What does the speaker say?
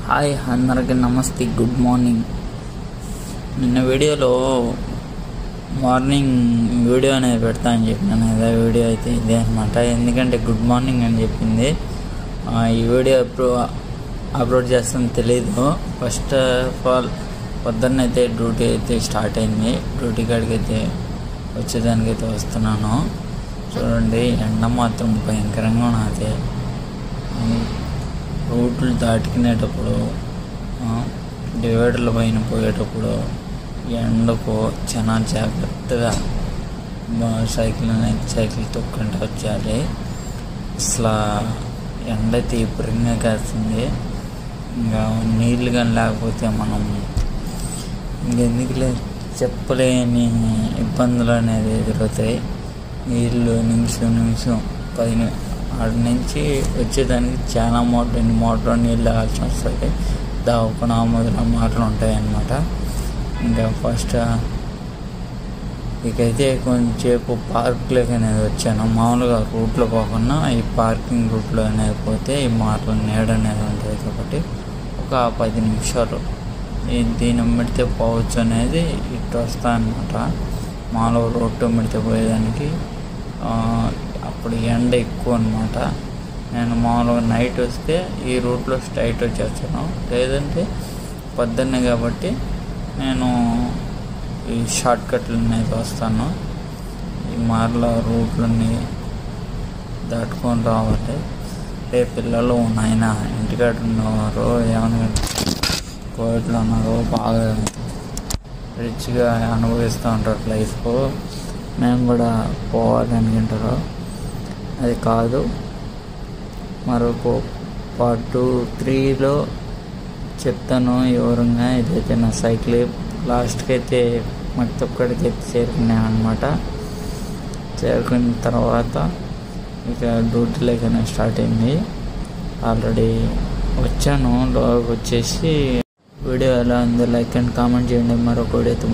Hi అందరికి నమస్తే, good morning. నిన్న వీడియోలో మార్నింగ్ వీడియో అనేది పెడతా అని చెప్పినాను కదా. వీడియో అయితే ఇదే అనమాట. ఎందుకంటే గుడ్ మార్నింగ్ అని చెప్పింది. ఈ వీడియో ఎప్పుడు అప్లోడ్ చేస్తానో తెలీదు. ఫస్ట్ ఆఫ్ ఆల్ పొద్దున్నైతే డ్యూటీ అయితే స్టార్ట్ అయింది. డ్యూటీ కాడికి అయితే వచ్చేదానికైతే వస్తున్నాను. చూడండి, ఎండ మాత్రం భయంకరంగా ఉన్నది. రోడ్లు దాటుకునేటప్పుడు, డివైడర్ల పైన పోయేటప్పుడు ఎండకు చాలా జాగ్రత్తగా సైకిల్ తొక్కుంటూ వచ్చాలి. అసలు ఎండ తీవ్రంగా కాస్తుంది. ఇంకా నీళ్ళు కానీ లేకపోతే మనం ఇంకెందుకులే చెప్పలేని ఇబ్బందులు అనేది ఎదురవుతాయి. నీళ్ళు నిమిషం 10 ఆడి నుంచి వచ్చేదానికి చాలా మోటార్ నీళ్ళు తాగాల్సి వస్తుంది. దావకున మొదల మాటలు ఉంటాయి అన్నమాట. ఇంకా ఫస్ట్ ఇకైతే కొంచెంసేపు పార్క్లోకి అనేది వచ్చాను. మామూలుగా రూట్లో పోకుండా ఈ పార్కింగ్ రూట్లో అనేది పోతే ఈ మాటల నీడ అనేది ఉంటుంది కాబట్టి ఒక 10 నిమిషాలు దీని మిడితే పోవచ్చు అనేది ఇటు వస్తా అనమాట. మామూలుగా రోడ్డు మిడితే పోయేదానికి అప్పుడు ఎండ ఎక్కువ అనమాట. నేను మామూలుగా నైట్ వస్తే ఈ రూట్లో స్ట్రైట్ వచ్చేస్తాను, లేదంటే పొద్దున్నే కాబట్టి నేను ఈ షార్ట్ కట్లు అనేది వస్తాను. ఈ మార్ల రూట్లన్నీ దాటుకొని రావాలి. పిల్లలు నాయన ఇంటికాడ ఉన్నవారు ఏమైనా కోవిడ్లో ఉన్నారు, బాగా రిచ్గా అనుభవిస్తూ ఉంటారు లైఫ్. మేము కూడా పోవాలి అనుకుంటారు. అది కాదు, మరొక పార్ట్ 2, 3లో చెప్తాను వివరంగా. ఇదైతే నా సైకిల్ లాస్ట్కి అయితే మక్తబ్కాడికి అయితే చేరుకున్నాను అనమాట. చేరుకున్న తర్వాత ఇక డ్యూటీలోకైనా స్టార్ట్ అయింది. ఆల్రెడీ వచ్చాను. లోకి వచ్చేసి వీడియో ఎలా ఉందో లైక్ అండ్ కామెంట్ చేయండి. మరొక వీడియోతో